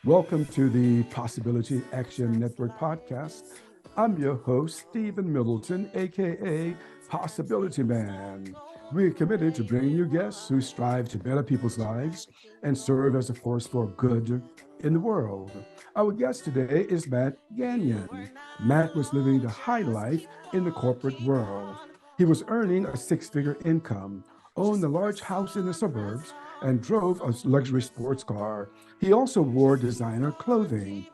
Welcome to the Possibility Action Network podcast. I'm your host, Stephen Middleton, aka Possibilityman. We're committed to bringing you guests who strive to better people's lives and serve as a force for good in the world. Our guest today is Matt Gagnon. Matt was living the high life in the corporate world. He was earning a six-figure income, owned a large house in the suburbs, and drove a luxury sports car. He also wore designer clothing.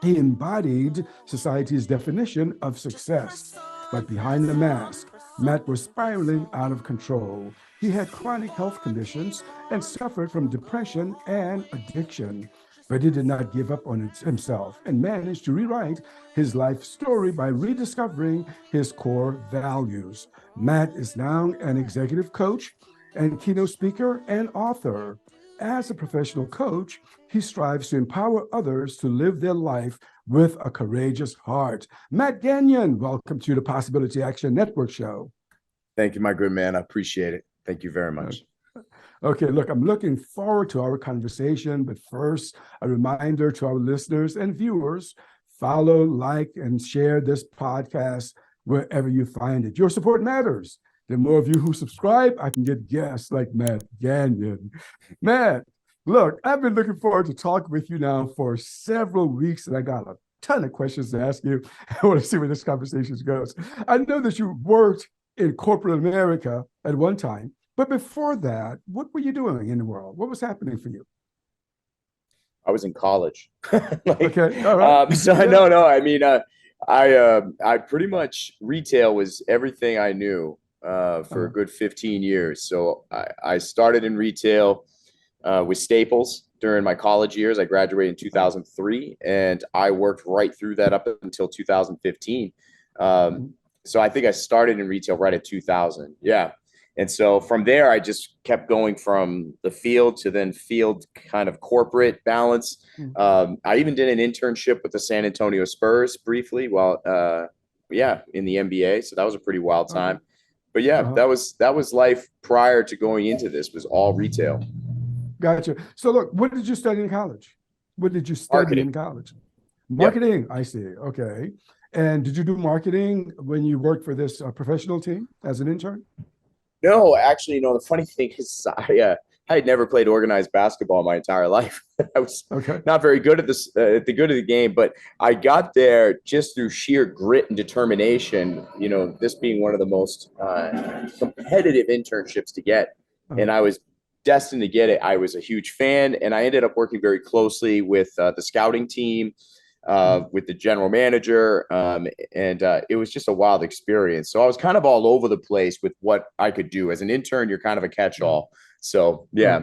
He embodied society's definition of success. But behind the mask, Matt was spiraling out of control. He had chronic health conditions and suffered from depression and addiction. But he did not give up on himself and managed to rewrite his life story by rediscovering his core values. Matt is now an executive coach and keynote speaker and author. As a professional coach, he strives to empower others to live their life with a courageous heart. Matt Gagnon, welcome to the Possibility Action Network show. Thank you, my good man. I appreciate it. Thank you very much. Okay, look, I'm looking forward to our conversation, but first, a reminder to our listeners and viewers, follow, like, and share this podcast wherever you find it. Your support matters. The more of you who subscribe, I can get guests like Matt Gagnon. Matt, look, I've been looking forward to talking with you now for several weeks, and I got a ton of questions to ask you. I want to see where this conversation goes. I know that you worked in corporate America at one time, but before that, what were you doing in the world? What was happening for you? I was in college. Okay, all right. So Yeah. no. I mean, I pretty much retail was everything I knew for a good 15 years. So I started in retail with Staples during my college years. I graduated in 2003, and I worked right through that up until 2015. So I think I started in retail right at 2000. Yeah. And so from there, I just kept going from the field to then field kind of corporate balance. I even did an internship with the San Antonio Spurs briefly while, in the NBA. So that was a pretty wild time. But yeah, that was life prior to going into this, was all retail. Gotcha. So look, what did you study in college? What did you study Marketing. in college? Yep. Marketing, I see. Okay. And did you do marketing when you worked for this professional team as an intern? No, actually, the funny thing is I had never played organized basketball my entire life. I was not very good at this, at the good of the game, but I got there just through sheer grit and determination, this being one of the most competitive internships to get. And I was destined to get it. I was a huge fan, and I ended up working very closely with the scouting team, with the general manager, and it was just a wild experience. So I was kind of all over the place with what I could do. As an intern, you're kind of a catch-all. So yeah.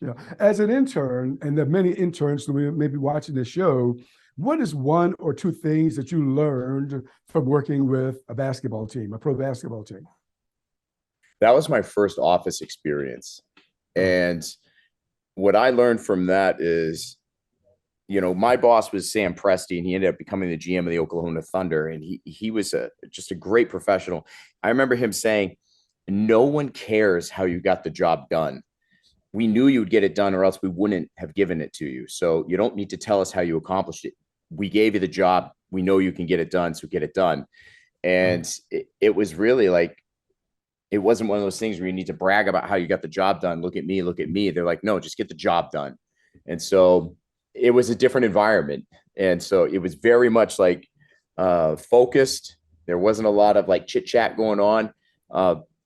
Yeah. As an intern, and there are many interns who may be watching this show, what is one or two things that you learned from working with a basketball team, a pro basketball team? That was my first office experience. And what I learned from that is, my boss was Sam Presti, and he ended up becoming the GM of the Oklahoma Thunder. And he was just a great professional. I remember him saying, no one cares how you got the job done. We knew you would get it done, or else we wouldn't have given it to you. So you don't need to tell us how you accomplished it. We gave you the job. We know you can get it done, so get it done. And it was really like, it wasn't one of those things where you need to brag about how you got the job done. Look at me, look at me. They're like, no, just get the job done. And so it was a different environment. And so it was very much like focused. There wasn't a lot of like chit chat going on.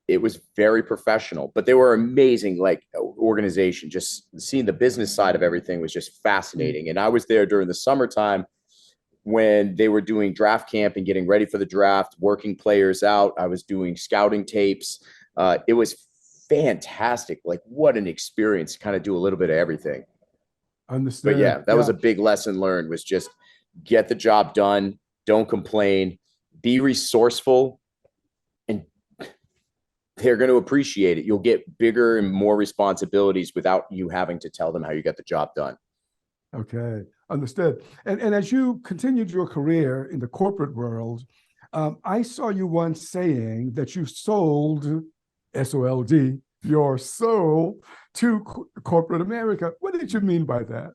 It was very professional, but they were amazing, like organization. Just seeing the business side of everything was just fascinating. And I was there during the summertime when they were doing draft camp and getting ready for the draft, working players out. I was doing scouting tapes. It was fantastic. Like, what an experience to kind of do a little bit of everything. Understood. But yeah, that was a big lesson learned, was just get the job done. Don't complain, be resourceful, and they're going to appreciate it. You'll get bigger and more responsibilities without you having to tell them how you got the job done. Okay, understood. And as you continued your career in the corporate world, I saw you once saying that you sold, SOLD, your soul to corporate America. What did you mean by that?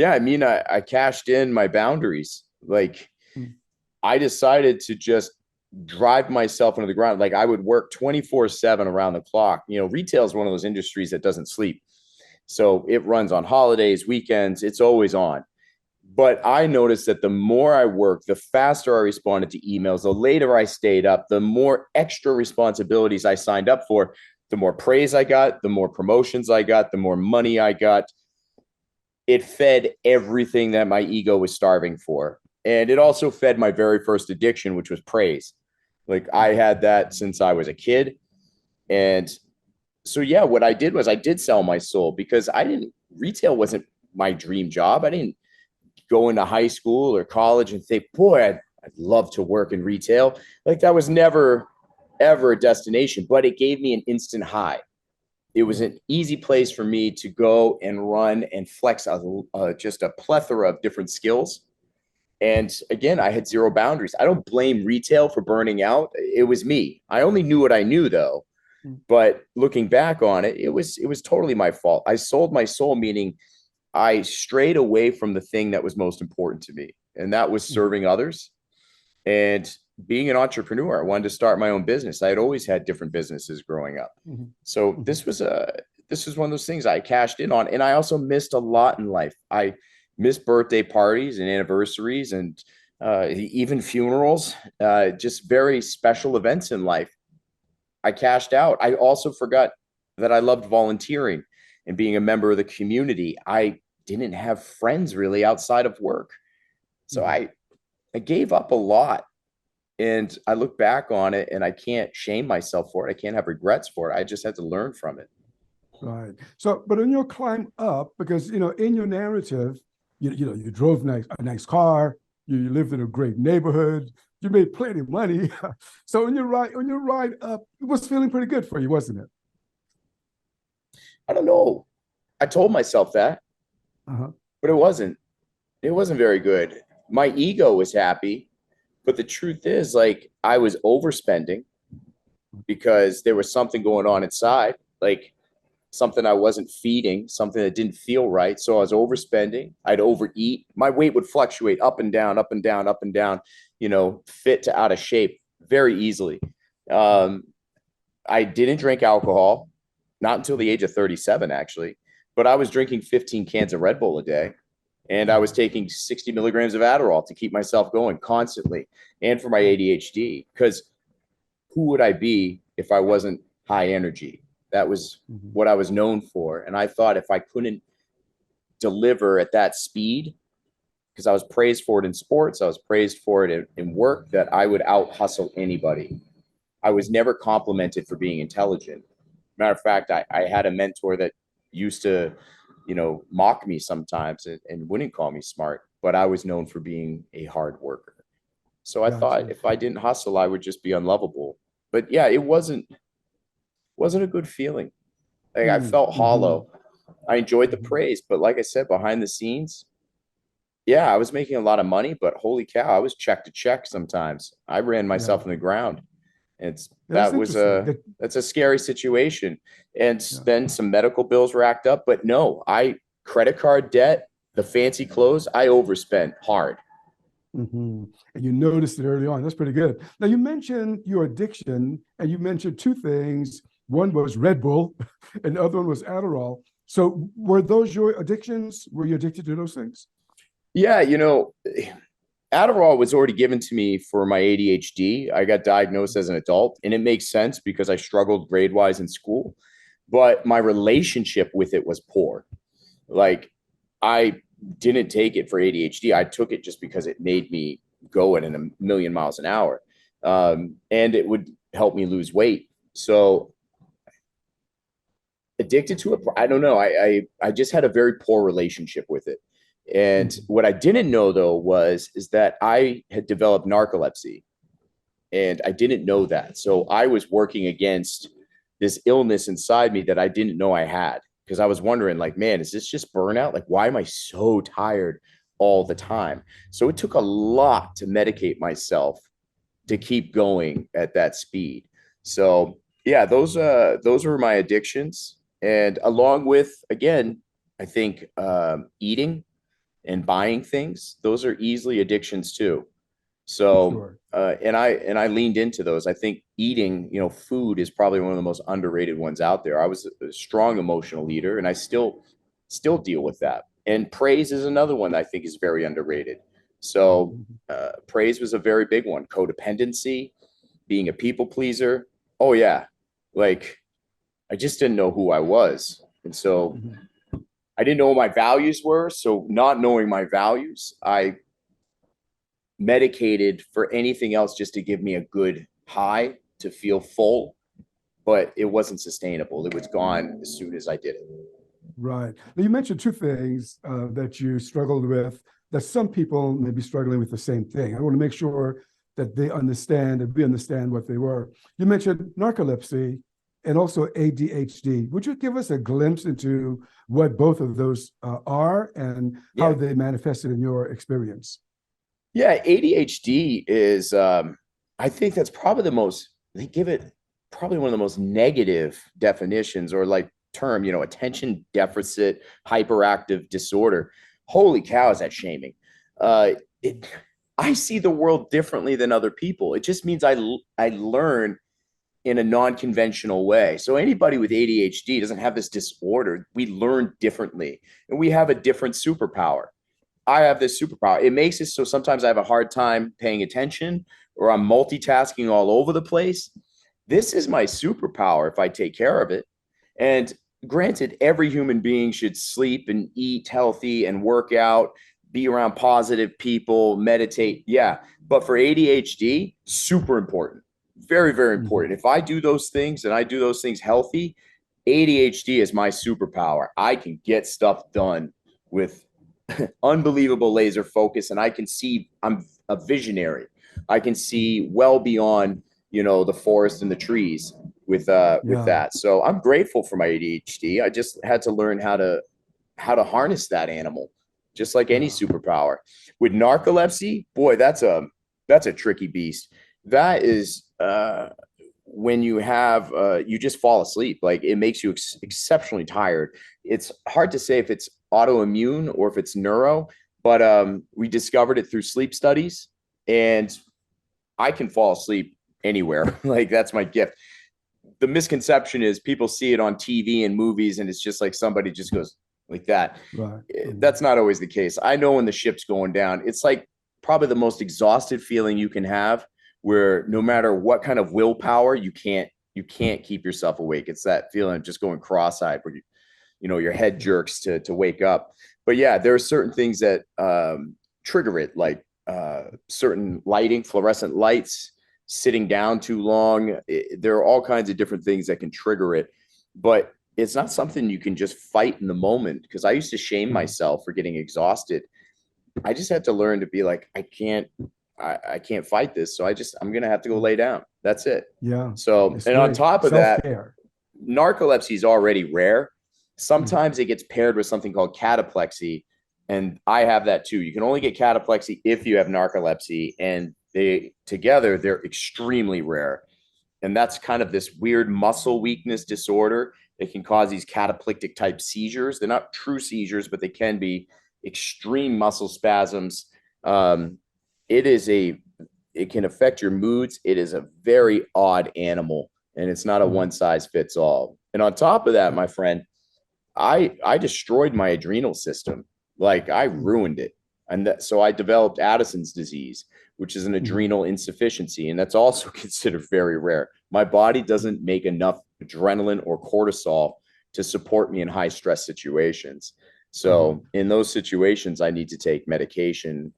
Yeah, I mean, I cashed in my boundaries. Like, Mm. I decided to just drive myself into the ground. Like, I would work 24/7 around the clock. Retail is one of those industries that doesn't sleep. So it runs on holidays, weekends, it's always on. But I noticed that the more I worked, the faster I responded to emails, the later I stayed up, the more extra responsibilities I signed up for, the more praise I got, the more promotions I got, the more money I got. It fed everything that my ego was starving for. And it also fed my very first addiction, which was praise. Like, I had that since I was a kid. And so, yeah, what I did was I did sell my soul because retail wasn't my dream job. I didn't go into high school or college and think, boy, I'd love to work in retail. Like, that was never, ever a destination, but it gave me an instant high. It was an easy place for me to go and run and flex just a plethora of different skills. And again, I had zero boundaries. I don't blame retail for burning out. It was me. I only knew what I knew, though. But looking back on it, it was totally my fault. I sold my soul, meaning I strayed away from the thing that was most important to me, and that was serving others and being an entrepreneur. I wanted to start my own business. I had always had different businesses growing up. So this was one of those things I cashed in on. And I also missed a lot in life. I missed birthday parties and anniversaries and even funerals, just very special events in life. I cashed out. I also forgot that I loved volunteering and being a member of the community. I didn't have friends really outside of work. So I gave up a lot. And I look back on it and I can't shame myself for it. I can't have regrets for it. I just had to learn from it. Right. So, but on your climb up, because in your narrative, you drove a nice car, you lived in a great neighborhood, you made plenty of money. So on your ride up, it was feeling pretty good for you, wasn't it? I don't know. I told myself that, but it wasn't. It wasn't very good. My ego was happy, but the truth is, like, I was overspending because there was something going on inside, like something I wasn't feeding, something that didn't feel right. So I was overspending. I'd overeat. My weight would fluctuate up and down, up and down, up and down, fit to out of shape very easily. I didn't drink alcohol, not until the age of 37, actually, but I was drinking 15 cans of Red Bull a day. And I was taking 60 milligrams of Adderall to keep myself going constantly, and for my ADHD, because who would I be if I wasn't high energy? That was what I was known for. And I thought if I couldn't deliver at that speed, because I was praised for it in sports, I was praised for it in work, that I would out hustle anybody. I was never complimented for being intelligent. Matter of fact, I had a mentor that used to, mock me sometimes and wouldn't call me smart, but I was known for being a hard worker. So I thought if I didn't hustle, I would just be unlovable. But yeah, it wasn't a good feeling. Like, I felt hollow. I enjoyed the praise, but like I said, behind the scenes, yeah, I was making a lot of money, but holy cow, I was check to check sometimes. I ran myself in the ground. That's a scary situation. And then some medical bills racked up, but no, credit card debt, the fancy clothes, I overspent hard. And you noticed it early on. That's pretty good. Now, you mentioned your addiction, and you mentioned two things. One was Red Bull, and the other one was Adderall. So were those your addictions? Were you addicted to those things? Yeah, Adderall was already given to me for my ADHD. I got diagnosed as an adult, and it makes sense because I struggled grade-wise in school, but my relationship with it was poor. Like, I didn't take it for ADHD. I took it just because it made me go at a million miles an hour. And it would help me lose weight. So addicted to it, I don't know. I just had a very poor relationship with it. And what I didn't know, though, is that I had developed narcolepsy, and I didn't know that. So I was working against this illness inside me that I didn't know I had, because I was wondering, like, man, is this just burnout? Like, why am I so tired all the time? So it took a lot to medicate myself to keep going at that speed. So yeah, those were my addictions. And along with, again, I think eating. and buying things, those are easily addictions too. So, Sure. and I leaned into those. I think eating, food is probably one of the most underrated ones out there. I was a strong emotional eater, and I still deal with that. And praise is another one that I think is very underrated. So, Mhm. praise was a very big one. Codependency, being a people pleaser. Oh yeah, like I just didn't know who I was, and so Mhm. I didn't know what my values were. So, not knowing my values, I medicated for anything else just to give me a good high to feel full, but it wasn't sustainable. It was gone as soon as I did it. Right. Now, you mentioned two things that you struggled with, that some people may be struggling with the same thing. I want to make sure that they understand and we understand what they were. You mentioned narcolepsy and also ADHD. Would you give us a glimpse into what both of those are and how Yeah. they manifested in your experience? Yeah. ADHD is, I think that's probably they give it probably one of the most negative definitions or like term, attention deficit hyperactive disorder. Holy cow, is that shaming? Uh, it, I see the world differently than other people. It just means I learn in a non-conventional way. So anybody with ADHD doesn't have this disorder. We learn differently and we have a different superpower. I have this superpower. It makes it so sometimes I have a hard time paying attention or I'm multitasking all over the place. This is my superpower if I take care of it. And granted, every human being should sleep and eat healthy and work out, be around positive people, meditate. Yeah. But for ADHD, super important. Very, very Mhm. important. If I do those things and I do those things healthy, ADHD is my superpower. I can get stuff done with unbelievable laser focus, and I can see. I'm a visionary. I can see well beyond the forest and the trees with Yeah. that. So I'm grateful for my ADHD. I just had to learn how to harness that animal, just like any Yeah. superpower. With narcolepsy, boy, that's a tricky beast. That is when you just fall asleep. Like it makes you exceptionally tired. It's hard to say if it's autoimmune or if it's neuro, but we discovered it through sleep studies, and I can fall asleep anywhere. Like that's my gift. The misconception is people see it on TV and movies, and it's just like somebody just goes like that. Right. Mhm. That's not always the case. I know when the ship's going down, it's like probably the most exhausted feeling you can have, where no matter what kind of willpower, you can't keep yourself awake. It's that feeling of just going cross-eyed where your head Yeah. jerks to wake up. But yeah, there are certain things that trigger it, like certain lighting, fluorescent lights, sitting down too long. There are all kinds of different things that can trigger it, but it's not something you can just fight in the moment. Because I used to shame Sure. myself for getting exhausted. I just had to learn to be like, I can't fight this. So I'm gonna have to go lay down. That's it. Yeah. So, It's and on great. top of that, Self-care. narcolepsy is already rare. Mhm. Sometimes it gets paired with something called cataplexy, and I have that too. You can only get cataplexy if you have narcolepsy, and they're extremely rare. And that's kind of this weird muscle weakness disorder that can cause these cataplectic type seizures. They're not true seizures, but they can be extreme muscle spasms. Um, it is a it can affect your moods. It is a very odd animal, and it's not a Mhm. one size fits all. And on top of that, Yeah. my friend, I destroyed my adrenal system. Like I Mhm. ruined it. So I developed Addison's disease, which is an Mhm. adrenal insufficiency. And that's also considered very rare. My body doesn't make enough adrenaline or cortisol to support me in high stress situations. Uh-huh. So in those situations, I need to take medication,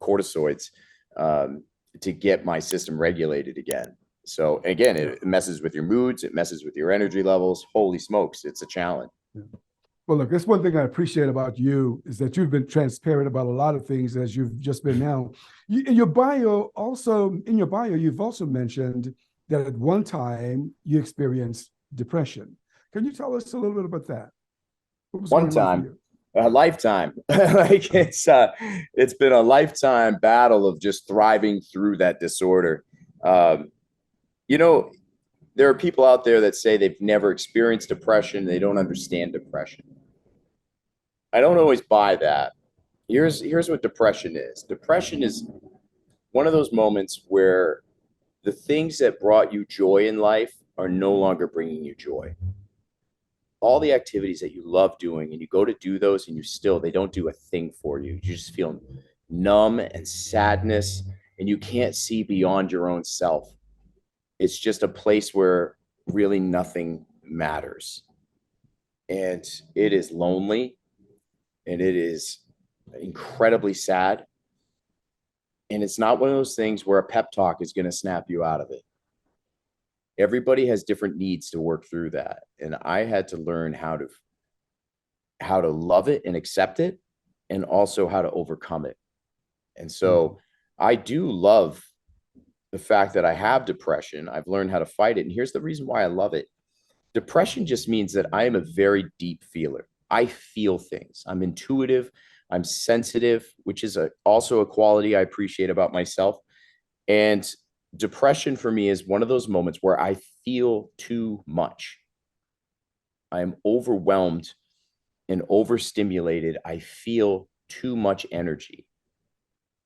cortisoids, um, to get my system regulated again. So again, Yeah. it messes with your moods, it messes with your energy levels. Holy smokes, it's a challenge. Yeah. Well, look, that's one thing I appreciate about you is that you've been transparent about a lot of things as you've just been now. In your bio, you've also mentioned that at one time you experienced depression. Can you tell us a little bit about that? What was One going on for time, you? a lifetime. Like it's been a lifetime battle of just thriving through that disorder. Um, you know, there are people out there that say they've never experienced depression, they don't understand depression. I don't always buy that. Here's what depression is. Depression is one of those moments where the things that brought you joy in life are no longer bringing you joy. All the activities that you love doing, and you go to do those, and they don't do a thing for you. You just feel numb and sadness, and you can't see beyond your own self. It's just a place where really nothing matters. And it is lonely, and it is incredibly sad. And it's not one of those things where a pep talk is going to snap you out of it. Everybody has different needs to work through that. And I had to learn how to love it and accept it, and also how to overcome it. And so I do love the fact that I have depression. I've learned how to fight it. And here's the reason why I love it. Depression just means that I am a very deep feeler. I feel things. I'm intuitive. I'm sensitive, which is also a quality I appreciate about myself. And depression for me is one of those moments where I feel too much. I am overwhelmed and overstimulated. I feel too much energy.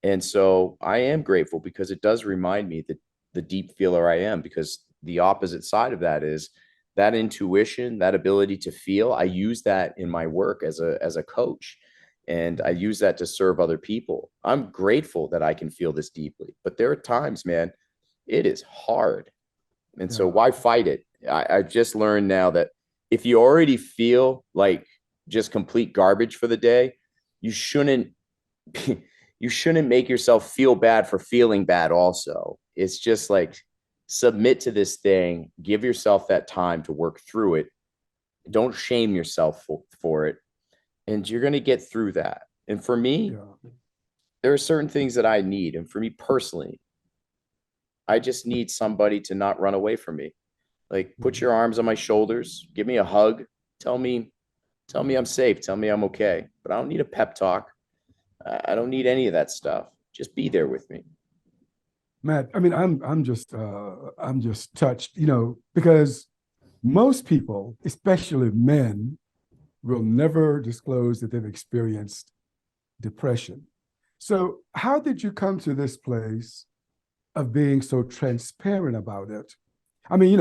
And so I am grateful, because it does remind me that the deep feeler I am, because the opposite side of that is that intuition, that ability to feel. I use that in my work as a coach, and I use that to serve other people. I'm grateful that I can feel this deeply, but there are times, man, it is hard. And so why fight it? I've just learned now that if you already feel like just complete garbage for the day, you shouldn't make yourself feel bad for feeling bad also. It's just like, submit to this thing, give yourself that time to work through it. Don't shame yourself for it. And you're going to get through that. And for me, there are certain things that I need. And for me personally, I just need somebody to not run away from me. Like, put your arms on my shoulders, give me a hug, tell me I'm safe, tell me I'm okay. But I don't need a pep talk. I don't need any of that stuff. Just be there with me. Matt, I mean, I'm just touched, because most people, especially men, will never disclose that they've experienced depression. So how did you come to this place of being so transparent about it? I mean,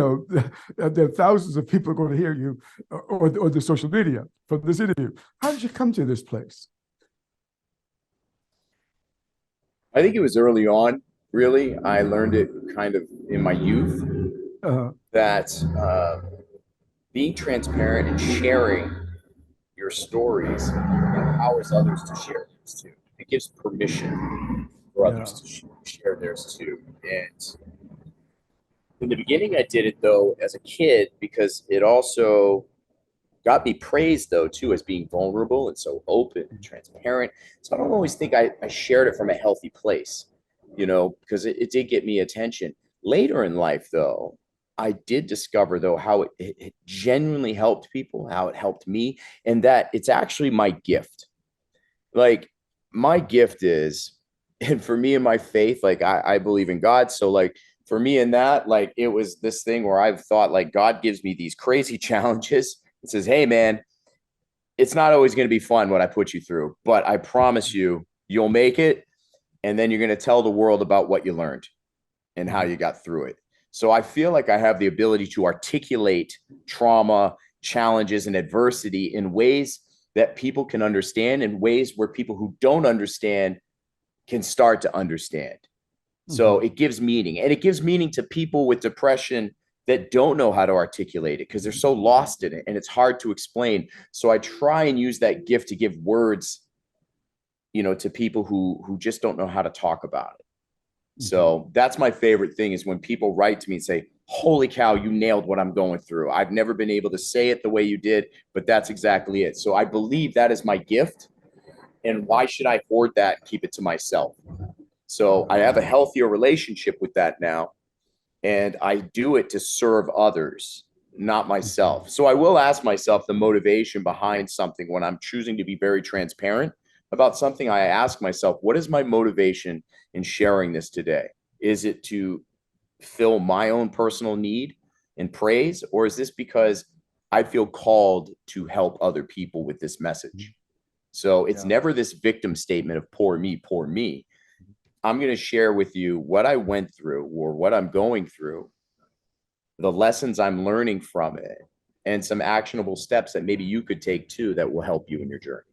there are thousands of people going to hear you or the social media from this interview. How did you come to this place? I think it was early on, really. I learned it kind of in my youth, that being transparent and sharing your stories empowers others to share theirs too. It gives permission for others to share theirs too. And in the beginning, I did it though as a kid, because it also got me praised though too, as being vulnerable and so open and transparent. So I don't always think I shared it from a healthy place, because it did get me attention. Later in life though, I did discover though how it genuinely helped people, how it helped me, and that it's actually my gift. Like, my gift is, and for me and my faith, like I believe in God. So like, for me in that, like, it was this thing where I've thought, like, God gives me these crazy challenges and says, hey man, it's not always going to be fun what I put you through, but I promise you'll make it. And then you're going to tell the world about what you learned and how you got through it. So I feel like I have the ability to articulate trauma, challenges, and adversity in ways that people can understand, in ways where people who don't understand can start to understand. So it gives meaning, and it gives meaning to people with depression that don't know how to articulate it because they're so lost in it and it's hard to explain. So I try and use that gift to give words, to people who just don't know how to talk about it. So that's my favorite thing, is when people write to me and say, holy cow, you nailed what I'm going through. I've never been able to say it the way you did, but that's exactly it. So I believe that is my gift. And why should I hoard that and keep it to myself? So I have a healthier relationship with that now. And I do it to serve others, not myself. So I will ask myself the motivation behind something when I'm choosing to be very transparent about something. I ask myself, what is my motivation in sharing this today? Is it to fill my own personal need and praise? Or is this because I feel called to help other people with this message? So it's never this victim statement of poor me, poor me. I'm going to share with you what I went through or what I'm going through, the lessons I'm learning from it, and some actionable steps that maybe you could take too that will help you in your journey.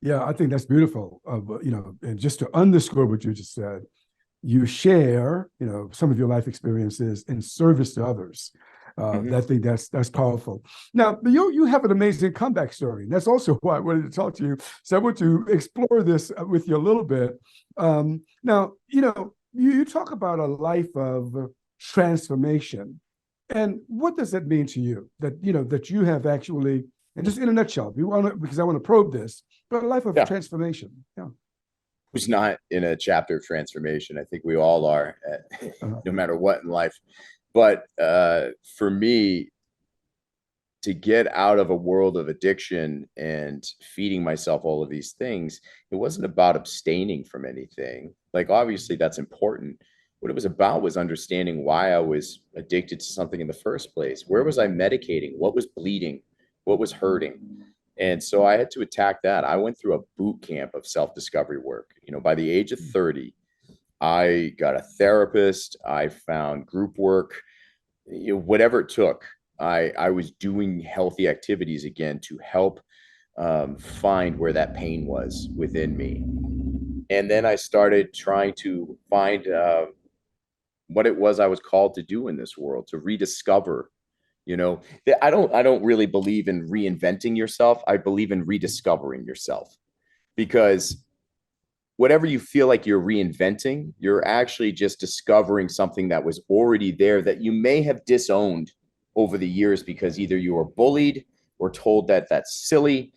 Yeah, I think that's beautiful. And just to underscore what you just said, you share, some of your life experiences in service to others. I think that's powerful. Now, you have an amazing comeback story. That's also why I wanted to talk to you. So I want to explore this with you a little bit. Now, you talk about a life of transformation. And what does that mean to you that you have actually, and just in a nutshell, because I want to probe this, but a life of transformation. Yeah. Who's not in a chapter of transformation? I think we all are, no matter what in life. But for me, to get out of a world of addiction and feeding myself all of these things, it wasn't about abstaining from anything. Like, obviously, that's important. What it was about was understanding why I was addicted to something in the first place. Where was I medicating? What was bleeding? What was hurting? And so I had to attack that. I went through a boot camp of self-discovery work. By the age of 30, I got a therapist. I found group work, whatever it took. I was doing healthy activities again to help find where that pain was within me. And then I started trying to find what it was I was called to do in this world, to rediscover. I don't really believe in reinventing yourself. I believe in rediscovering yourself, because whatever you feel like you're reinventing, you're actually just discovering something that was already there that you may have disowned over the years because either you were bullied or told that that's silly,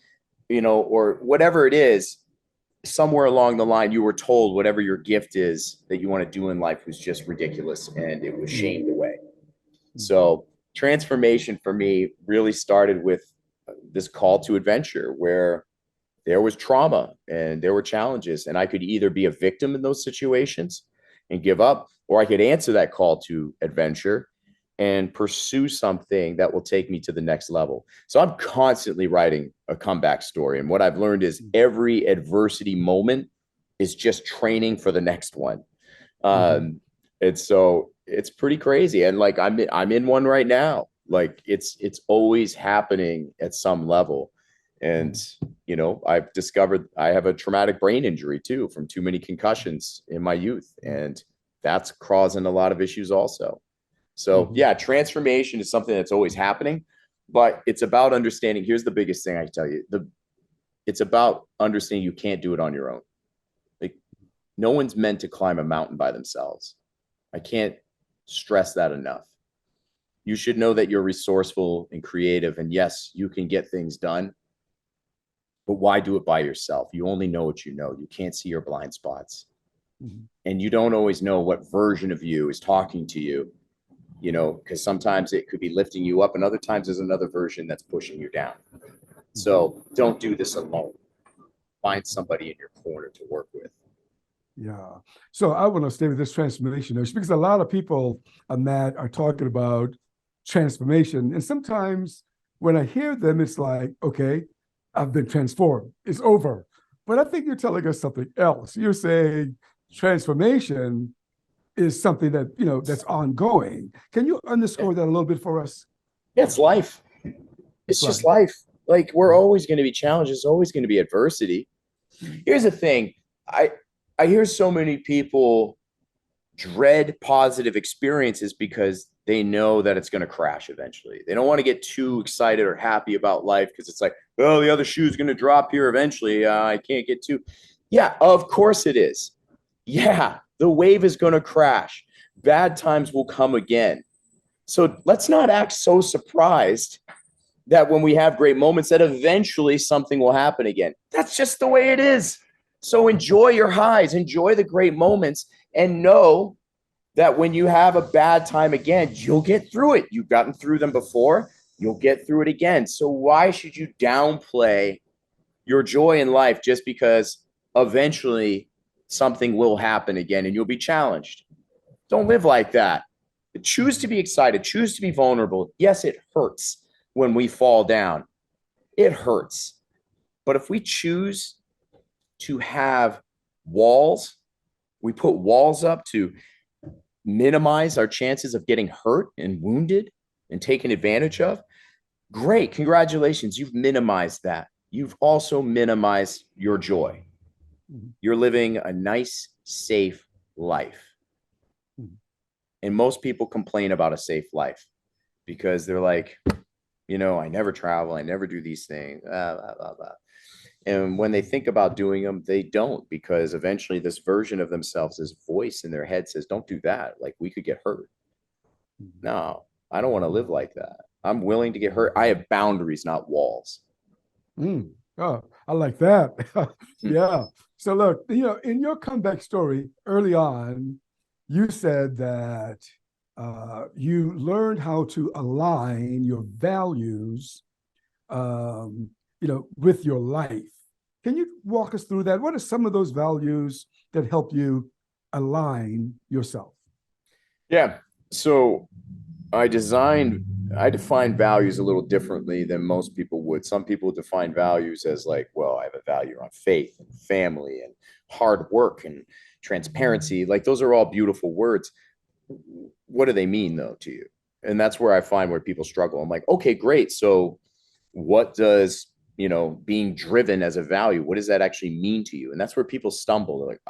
or whatever it is. Somewhere along the line, you were told whatever your gift is that you want to do in life was just ridiculous and it was shamed away. So transformation for me really started with this call to adventure, where there was trauma and there were challenges, and I could either be a victim in those situations and give up, or I could answer that call to adventure and pursue something that will take me to the next level. So I'm constantly writing a comeback story. And what I've learned is every adversity moment is just training for the next one. And so it's pretty crazy. And like, I'm in one right now. Like, it's always happening at some level. And, I've discovered I have a traumatic brain injury too, from too many concussions in my youth. And that's causing a lot of issues also. So transformation is something that's always happening, but it's about understanding. Here's the biggest thing I can tell you. It's about understanding you can't do it on your own. Like, no one's meant to climb a mountain by themselves. I can't stress that enough. You should know that you're resourceful and creative, and yes, you can get things done, but why do it by yourself? You only know what you know. You can't see your blind spots. And you don't always know what version of you is talking to you, because sometimes it could be lifting you up and other times there's another version that's pushing you down. So don't do this alone. Find somebody in your corner to work with. Yeah. So I want to stay with this transformation issue, because a lot of people, Matt, are talking about transformation. And sometimes when I hear them, it's like, okay, I've been transformed. It's over. But I think you're telling us something else. You're saying transformation is something that, that's ongoing. Can you underscore that a little bit for us? Yeah, it's life. It's just life. Like, we're always going to be challenged. There's always going to be adversity. Here's the thing. I hear so many people dread positive experiences because they know that it's going to crash eventually. They don't want to get too excited or happy about life because it's like, oh, the other shoe is going to drop here eventually. I can't get too. Yeah, of course it is. Yeah, the wave is going to crash. Bad times will come again. So let's not act so surprised that when we have great moments that eventually something will happen again. That's just the way it is. So enjoy your highs, enjoy the great moments, and know that when you have a bad time again, you'll get through it. You've gotten through them before, you'll get through it again. So why should you downplay your joy in life just because eventually something will happen again and you'll be challenged? Don't live like that. Choose to be excited. Choose to be vulnerable. Yes, it hurts when we fall down. It hurts. But if we choose to have walls, we put walls up to minimize our chances of getting hurt and wounded and taken advantage of. Great. Congratulations. You've minimized that. You've also minimized your joy. You're living a nice, safe life. And most people complain about a safe life because they're like, I never travel. I never do these things. Blah, blah, blah, blah. And when they think about doing them, they don't, because eventually this version of themselves, this voice in their head says, don't do that. Like, we could get hurt. No, I don't want to live like that. I'm willing to get hurt. I have boundaries, not walls. Oh, I like that. Yeah. So look, in your comeback story early on, you said that you learned how to align your values, with your life. Can you walk us through that? What are some of those values that help you align yourself? Yeah. So I define values a little differently than most people would. Some people define values as like, well, I have a value on faith and family and hard work and transparency. Like, those are all beautiful words. What do they mean though to you? And that's where I find where people struggle. I'm like, okay, great. So what does, being driven as a value, what does that actually mean to you? And that's where people stumble. They're like,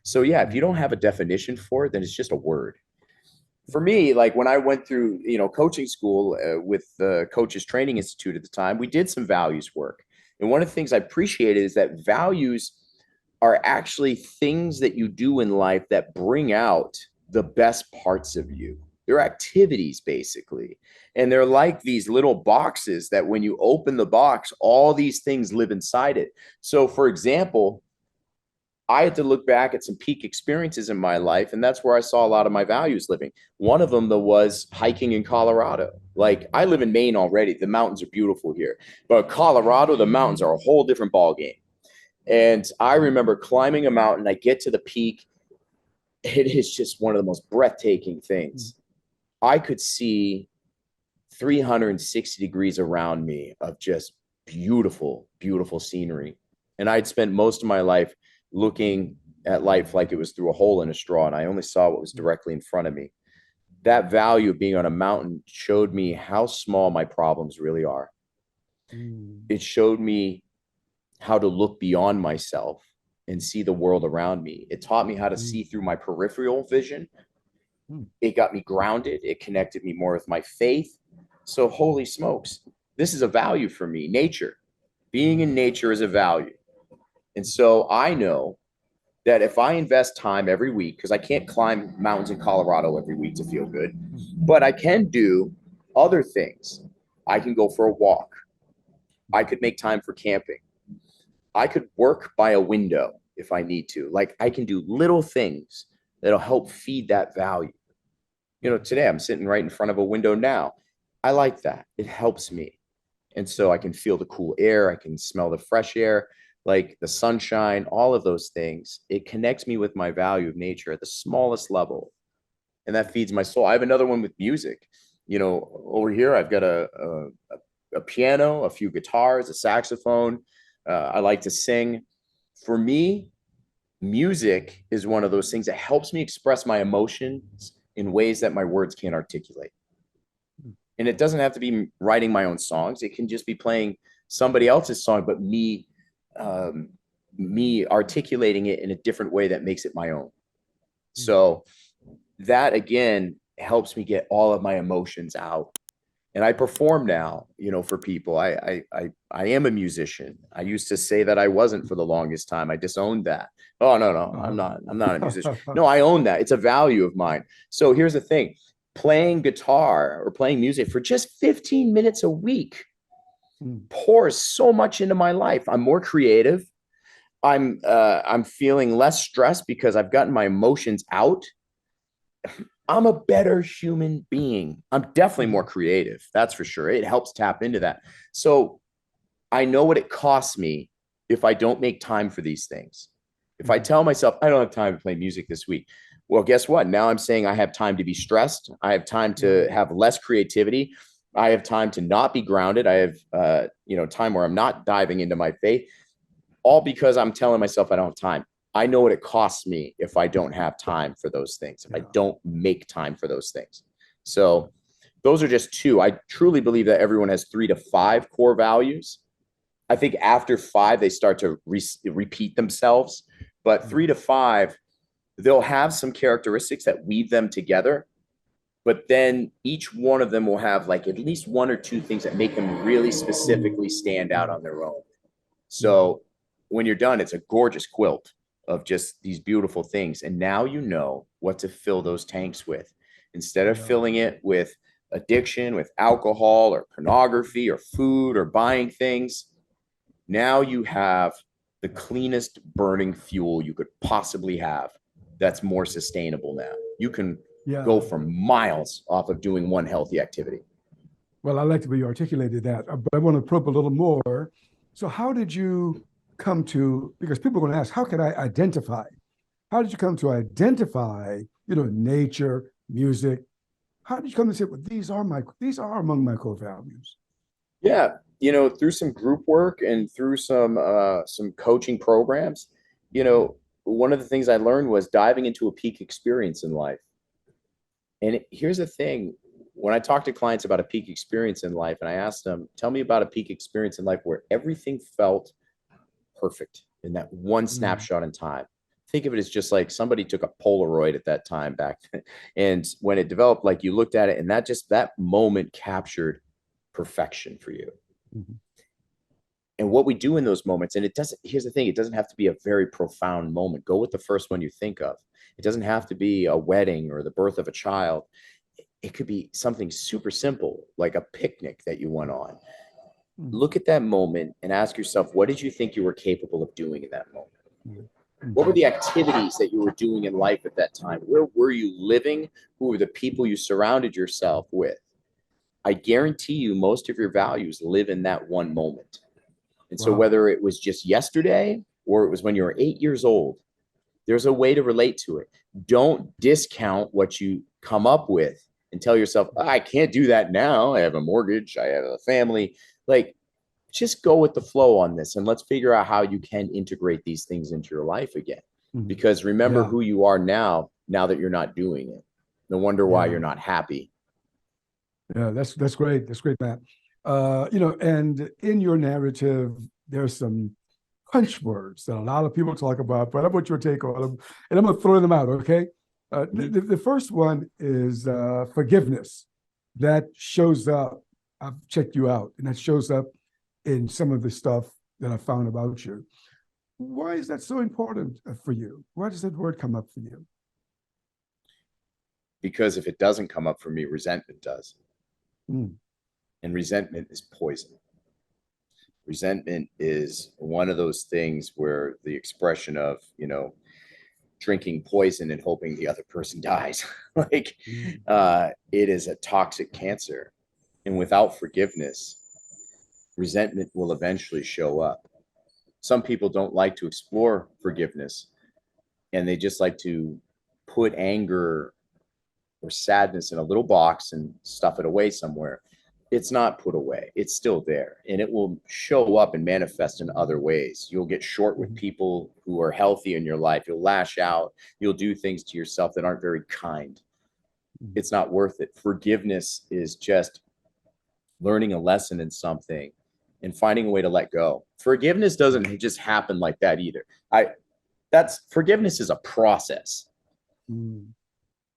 So yeah, if you don't have a definition for it, then it's just a word. For me, like when I went through, coaching school with the Coaches Training Institute at the time, we did some values work. And one of the things I appreciated is that values are actually things that you do in life that bring out the best parts of you. They're activities, basically. And they're like these little boxes that when you open the box, all these things live inside it. So, for example, I had to look back at some peak experiences in my life, and that's where I saw a lot of my values living. One of them, though, was hiking in Colorado. Like, I live in Maine already. The mountains are beautiful here. But Colorado, the mountains are a whole different ballgame. And I remember climbing a mountain. I get to the peak. It is just one of the most breathtaking things. I could see 360 degrees around me of just beautiful, beautiful scenery. And I'd spent most of my life looking at life like it was through a hole in a straw, and I only saw what was directly in front of me. That value of being on a mountain showed me how small my problems really are. It showed me how to look beyond myself and see the world around me. It taught me how to see through my peripheral vision. It got me grounded. It connected me more with my faith. So holy smokes, this is a value for me. Nature, being in nature is a value. And so I know that if I invest time every week, because I can't climb mountains in Colorado every week to feel good, but I can do other things. I can go for a walk. I could make time for camping. I could work by a window if I need to. Like, I can do little things that'll help feed that value. Today I'm sitting right in front of a window now. I like that. It helps me. And so I can feel the cool air. I can smell the fresh air, like the sunshine, all of those things. It connects me with my value of nature at the smallest level. And that feeds my soul. I have another one with music. Over here, I've got a piano, a few guitars, a saxophone. I like to sing. For me, music is one of those things that helps me express my emotions in ways that my words can't articulate. And it doesn't have to be writing my own songs. It can just be playing somebody else's song, but me articulating it in a different way that makes it my own. So that, again, helps me get all of my emotions out. And I perform now, for people. I am a musician. I used to say that I wasn't for the longest time. I disowned that. Oh, no, I'm not a musician. No, I own that. It's a value of mine. So here's the thing. Playing guitar or playing music for just 15 minutes a week pours so much into my life. I'm more creative. I'm feeling less stressed because I've gotten my emotions out. I'm a better human being. I'm definitely more creative. That's for sure. It helps tap into that. So I know what it costs me if I don't make time for these things. If I tell myself, I don't have time to play music this week, well, guess what? Now I'm saying I have time to be stressed. I have time to have less creativity. I have time to not be grounded. I have, time where I'm not diving into my faith, all because I'm telling myself I don't have time. I know what it costs me if I don't have time for those things, if I don't make time for those things. So those are just two. I truly believe that everyone has 3 to 5 core values. I think after 5, they start to repeat themselves. But 3 to 5, they'll have some characteristics that weave them together. But then each one of them will have like at least 1 or 2 things that make them really specifically stand out on their own. So when you're done, it's a gorgeous quilt of just these beautiful things. And now you know what to fill those tanks with. Instead of filling it with addiction, with alcohol or pornography or food or buying things, now you have the cleanest burning fuel you could possibly have that's more sustainable now. You can go for miles off of doing one healthy activity. Well, I like the way you articulated that, but I want to probe a little more. So how did you come to, because people are going to ask, how can I identify? How did you come to identify, nature, music? How did you come to say, well, these are among my core values? Yeah, through some group work and through some coaching programs, one of the things I learned was diving into a peak experience in life. And here's the thing, when I talk to clients about a peak experience in life and I ask them, tell me about a peak experience in life where everything felt perfect in that one snapshot in time. Think of it as just like somebody took a Polaroid at that time back then. And when it developed, like you looked at it and that moment captured perfection for you. And what we do in those moments, and here's the thing, it doesn't have to be a very profound moment. Go with the first one you think of. It doesn't have to be a wedding or the birth of a child. It could be something super simple, like a picnic that you went on. Look at that moment and ask yourself, what did you think you were capable of doing in that moment? What were the activities that you were doing in life at that time? Where were you living? Who were the people you surrounded yourself with? I guarantee you most of your values live in that one moment. And so whether it was just yesterday or it was when you were 8 years old, there's a way to relate to it. Don't discount what you come up with and tell yourself, I can't do that now. I have a mortgage. I have a family. Like, just go with the flow on this and let's figure out how you can integrate these things into your life again. Because remember who you are now that you're not doing it. No wonder why you're not happy. Yeah, that's great. That's great, Matt. And in your narrative, there's some punch words that a lot of people talk about, but I want your take on them, and I'm going to throw them out, okay? The first one is forgiveness. That shows up, I've checked you out, and that shows up in some of the stuff that I found about you. Why is that so important for you? Why does that word come up for you? Because if it doesn't come up for me, resentment does. And resentment is poison. Resentment is one of those things where the expression of, drinking poison and hoping the other person dies, it is a toxic cancer. And without forgiveness, resentment will eventually show up. Some people don't like to explore forgiveness, and they just like to put anger or sadness in a little box and stuff it away somewhere. It's not put away. It's still there, and it will show up and manifest in other ways. You'll get short with people who are healthy in your life. You'll lash out. You'll do things to yourself that aren't very kind. It's not worth it. Forgiveness is just learning a lesson in something and finding a way to let go. Forgiveness doesn't just happen like that either. Forgiveness is a process.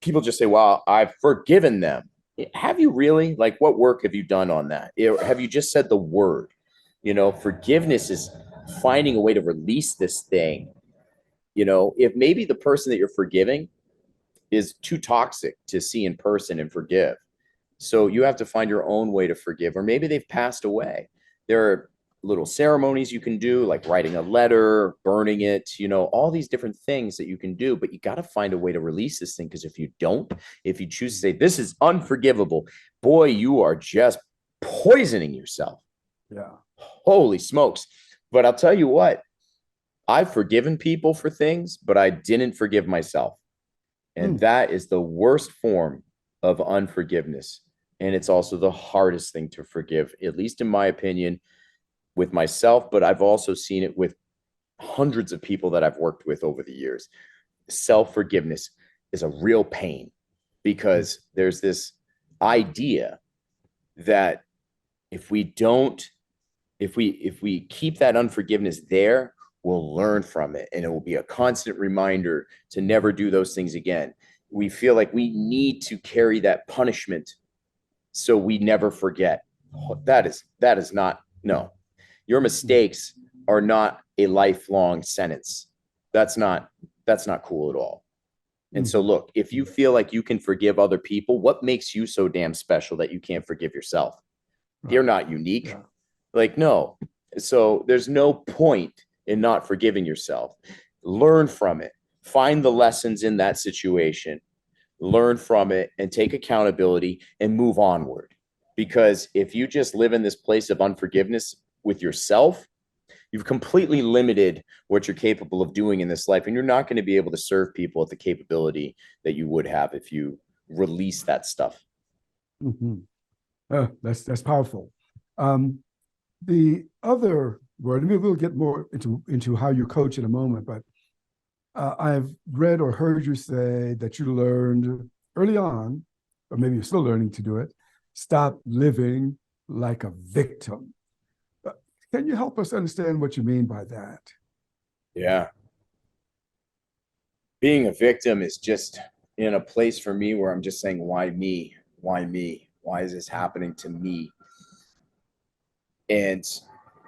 People just say, well, I've forgiven them. Have you really? Like, what work have you done on that? Have you just said the word? Forgiveness is finding a way to release this thing. If maybe the person that you're forgiving is too toxic to see in person and forgive. So you have to find your own way to forgive, or maybe they've passed away. There are little ceremonies you can do, like writing a letter, burning it, all these different things that you can do, but you got to find a way to release this thing. Because if you choose to say, this is unforgivable, boy, you are just poisoning yourself. Yeah. Holy smokes. But I'll tell you what, I've forgiven people for things, but I didn't forgive myself. And that is the worst form of unforgiveness. And it's also the hardest thing to forgive, at least in my opinion, with myself, but I've also seen it with hundreds of people that I've worked with over the years. Self-forgiveness is a real pain because there's this idea that if we keep that unforgiveness there, we'll learn from it and it will be a constant reminder to never do those things again. We feel like we need to carry that punishment so we never forget. That is not, no. Your mistakes are not a lifelong sentence. That's not cool at all. And so look, if you feel like you can forgive other people, what makes you so damn special that you can't forgive yourself? Right. You're not unique. Yeah. Like, no. So there's no point in not forgiving yourself. Learn from it. Find the lessons in that situation. Learn from it and take accountability and move onward. Because if you just live in this place of unforgiveness with yourself, you've completely limited what you're capable of doing in this life. And you're not going to be able to serve people at the capability that you would have if you release that stuff. That's powerful. The other word, maybe we'll get more into how you coach in a moment, but I've read or heard you say that you learned early on, or maybe you're still learning to do it, stop living like a victim. Can you help us understand what you mean by that? Yeah. Being a victim is just in a place for me where I'm just saying, why me? Why me? Why is this happening to me? And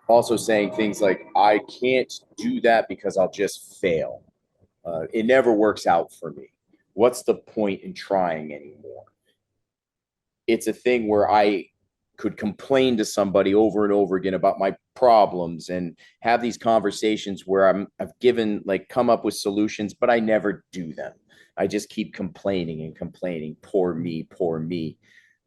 also saying things like, I can't do that because I'll just fail. It never works out for me. What's the point in trying anymore? It's a thing where I could complain to somebody over and over again about my problems and have these conversations where I've come up with solutions, but I never do them. I just keep complaining and complaining. Poor me, poor me.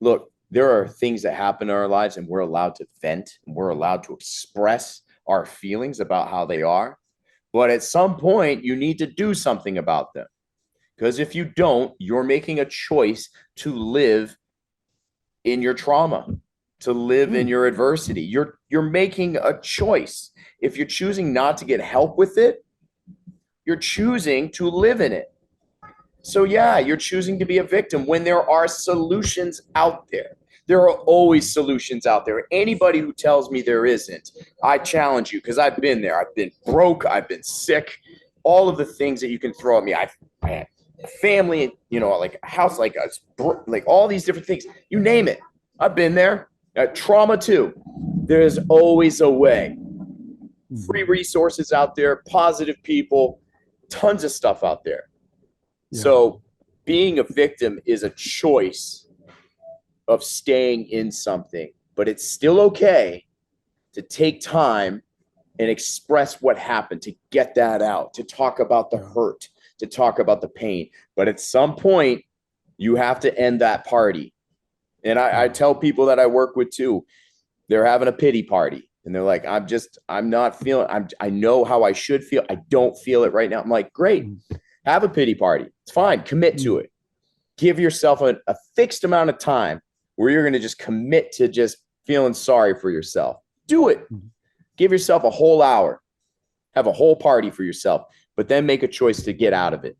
Look, there are things that happen in our lives and we're allowed to vent and we're allowed to express our feelings about how they are. But at some point, you need to do something about them. Because if you don't, you're making a choice to live in your trauma, to live in your adversity. You're making a choice. If you're choosing not to get help with it, you're choosing to live in it. So yeah, you're choosing to be a victim when there are solutions out there. There are always solutions out there. Anybody who tells me there isn't, I challenge you because I've been there. I've been broke. I've been sick. All of the things that you can throw at me. I had a family, like a house, like all these different things. You name it. I've been there. Trauma too. There's always a way. Free resources out there, positive people, tons of stuff out there. Yeah. So being a victim is a choice of staying in something, but it's still okay to take time and express what happened, to get that out, to talk about the hurt, to talk about the pain. But at some point, you have to end that party. And I tell people that I work with too, they're having a pity party and they're like, I'm not feeling, I know how I should feel. I don't feel it right now. I'm like, great, have a pity party. It's fine. Commit to it. Give yourself a fixed amount of time where you're going to just commit to just feeling sorry for yourself. Do it. Give yourself a whole hour. Have a whole party for yourself, but then make a choice to get out of it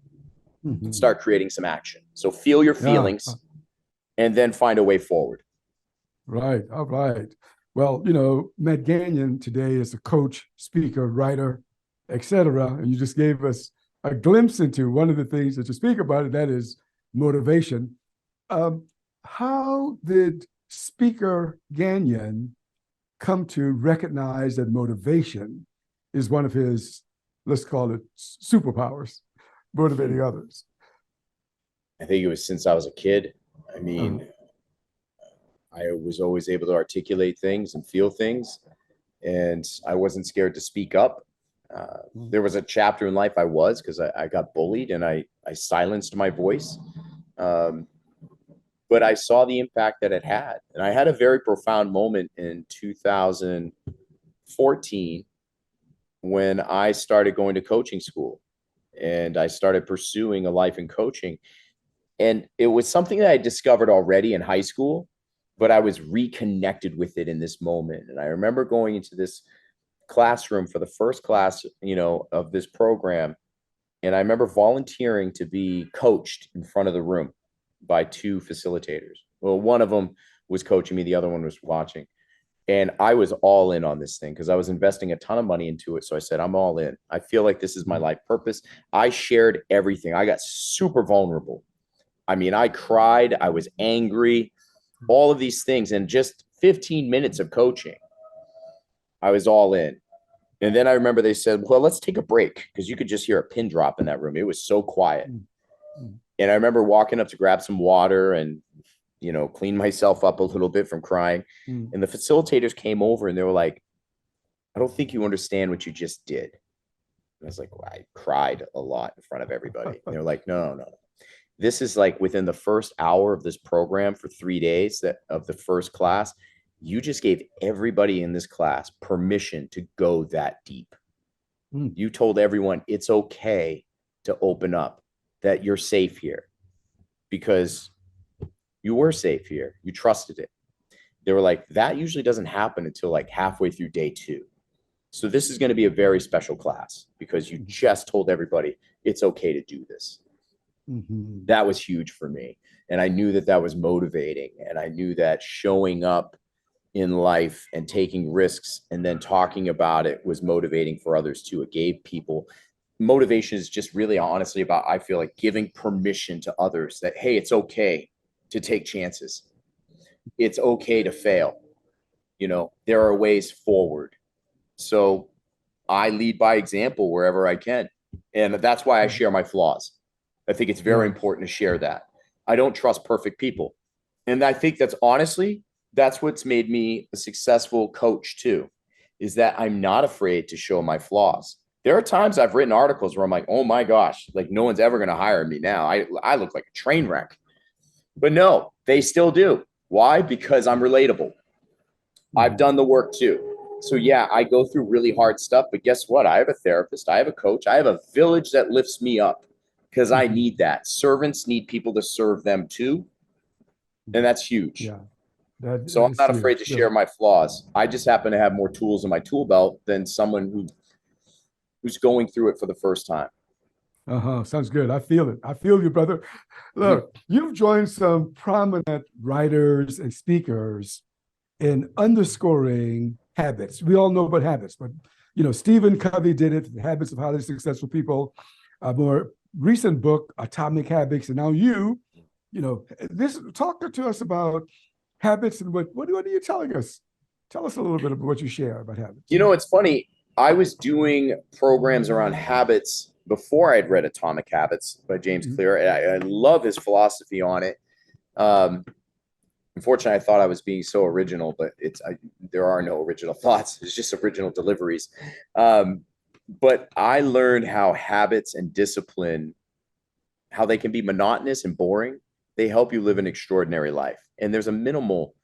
and start creating some action. So feel your feelings and then find a way forward. Right. All right. Well, Matt Gagnon today is a coach, speaker, writer, etc. And you just gave us a glimpse into one of the things that you speak about, and that is motivation. How did Speaker Gagnon come to recognize that motivation is one of his, let's call it, superpowers, motivating others? I think it was since I was a kid. I mean, I was always able to articulate things and feel things, and I wasn't scared to speak up. There was a chapter in life because I got bullied and I silenced my voice. But I saw the impact that it had. And I had a very profound moment in 2014 when I started going to coaching school and I started pursuing a life in coaching. And it was something that I discovered already in high school, but I was reconnected with it in this moment. And I remember going into this classroom for the first class, of this program. And I remember volunteering to be coached in front of the room by two facilitators. Well, one of them was coaching me, the other one was watching. And I was all in on this thing because I was investing a ton of money into it. So I said, I'm all in. I feel like this is my life purpose. I shared everything. I got super vulnerable. I mean, I cried. I was angry, all of these things. And just 15 minutes of coaching, I was all in. And then I remember they said, well, let's take a break, because you could just hear a pin drop in that room. It was so quiet. And I remember walking up to grab some water and, clean myself up a little bit from crying. And the facilitators came over and they were like, I don't think you understand what you just did. And I was like, well, I cried a lot in front of everybody. And they're like, no. This is like within the first hour of this program for 3 days of the first class, you just gave everybody in this class permission to go that deep. You told everyone it's okay to open up, that you're safe here, because you were safe here. You trusted it. They were like, that usually doesn't happen until like halfway through day 2. So this is going to be a very special class because you just told everybody it's okay to do this. That was huge for me. And I knew that was motivating. And I knew that showing up in life and taking risks and then talking about it was motivating for others too. It gave people motivation. Is just really honestly about, I feel like, giving permission to others that, hey, it's okay to take chances. It's okay to fail. There are ways forward. So I lead by example wherever I can. And that's why I share my flaws. I think it's very important to share that. I don't trust perfect people. And I think that's what's made me a successful coach too, is that I'm not afraid to show my flaws. There are times I've written articles where I'm like, oh my gosh, like no one's ever going to hire me now. I look like a train wreck. But no, they still do. Why? Because I'm relatable. I've done the work too. So yeah, I go through really hard stuff, but guess what? I have a therapist. I have a coach. I have a village that lifts me up, because I need that. Servants need people to serve them too. And that's huge. Yeah. So I'm not afraid to share my flaws. I just happen to have more tools in my tool belt than someone who's going through it for the first time. Sounds good. I feel it. I feel you, brother. Look, you've joined some prominent writers and speakers in underscoring habits. We all know about habits, but Stephen Covey did it, The Habits of Highly Successful People. A more recent book, Atomic Habits, and now talk to us about habits and what are you telling us? Tell us a little bit about what you share about habits. It's funny. I was doing programs around habits before I'd read Atomic Habits by James Clear. I love his philosophy on it. Unfortunately, I thought I was being so original, but there are no original thoughts. It's just original deliveries. But I learned how habits and discipline, how they can be monotonous and boring. They help you live an extraordinary life. And there's a minimal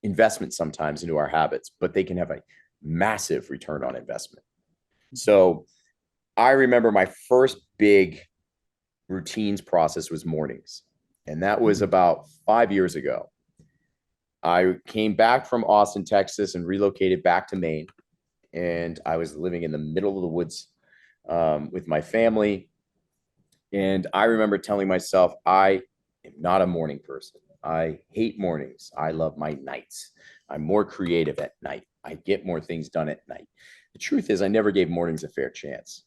investment sometimes into our habits, but they can have a massive return on investment. So I remember my first big routines process was mornings. And that was about 5 years ago. I came back from Austin, Texas, and relocated back to Maine. And I was living in the middle of the woods with my family. And I remember telling myself, I am not a morning person. I hate mornings. I love my nights. I'm more creative at night. I get more things done at night. The truth is, I never gave mornings a fair chance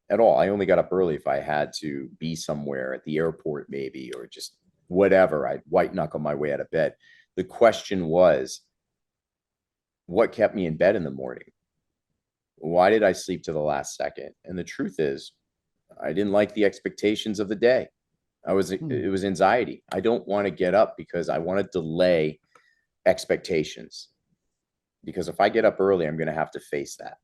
at all. I only got up early if I had to be somewhere at the airport, maybe, or just whatever. I'd white knuckle my way out of bed. The question was, what kept me in bed in the morning? Why did I sleep to the last second? And the truth is, I didn't like the expectations of the day. It was anxiety. I don't want to get up because I want to delay expectations. Because if I get up early, I'm going to have to face that.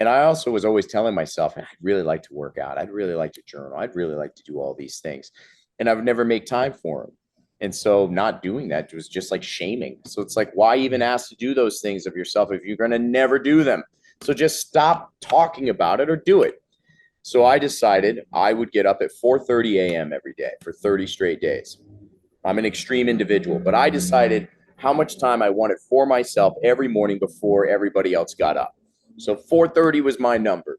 And I also was always telling myself, I'd really like to work out. I'd really like to journal. I'd really like to do all these things. And I would never make time for them. And so not doing that was just like shaming. So it's like, why even ask to do those things of yourself if you're going to never do them? So just stop talking about it or do it. So I decided I would get up at 4:30 a.m. every day for 30 straight days. I'm an extreme individual, but I decided how much time I wanted for myself every morning before everybody else got up. So 4:30 was my number.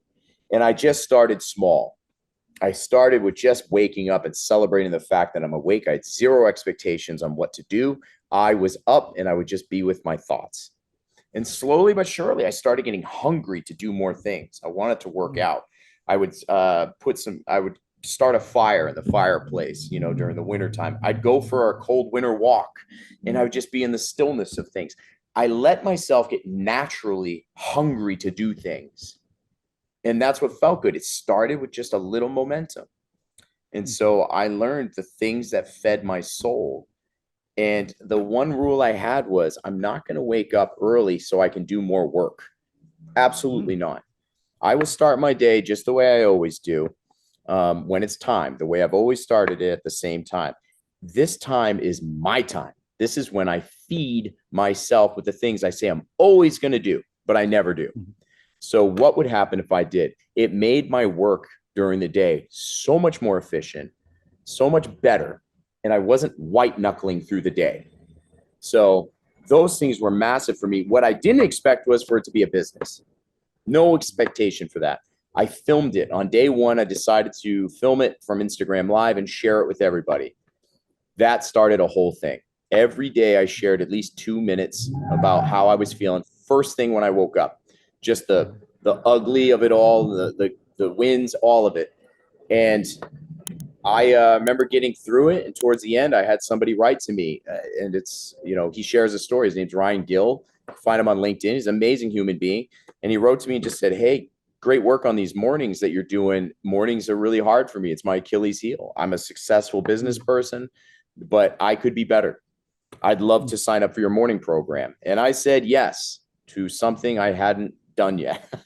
And I just started small. I started with just waking up and celebrating the fact that I'm awake. I had zero expectations on what to do. I was up and I would just be with my thoughts. And slowly but surely, I started getting hungry to do more things. I wanted to work out. I would I would start a fire in the fireplace, during the wintertime. I'd go for a cold winter walk and I would just be in the stillness of things. I let myself get naturally hungry to do things. And that's what felt good. It started with just a little momentum. And so I learned the things that fed my soul. And the one rule I had was I'm not going to wake up early so I can do more work. Absolutely not. I will start my day just the way I always do, when it's time, the way I've always started it at the same time. This time is my time. This is when I feed myself with the things I say I'm always going to do, but I never do. So what would happen if I did? It made my work during the day so much more efficient, so much better. And I wasn't white knuckling through the day. So those things were massive for me. What I didn't expect was for it to be a business. No expectation for that. I filmed it. On day one, I decided to film it from Instagram Live and share it with everybody. That started a whole thing. Every day I shared at least 2 minutes about how I was feeling first thing when I woke up. Just the ugly of it all, the wins, all of it. And I remember getting through it, and towards the end, I had somebody write to me, and it's, he shares a story. His name's Ryan Gill. Find him on LinkedIn. He's an amazing human being. And he wrote to me and just said, hey, great work on these mornings that you're doing. Mornings are really hard for me. It's my Achilles heel. I'm a successful business person, but I could be better. I'd love to sign up for your morning program. And I said yes to something I hadn't done yet. I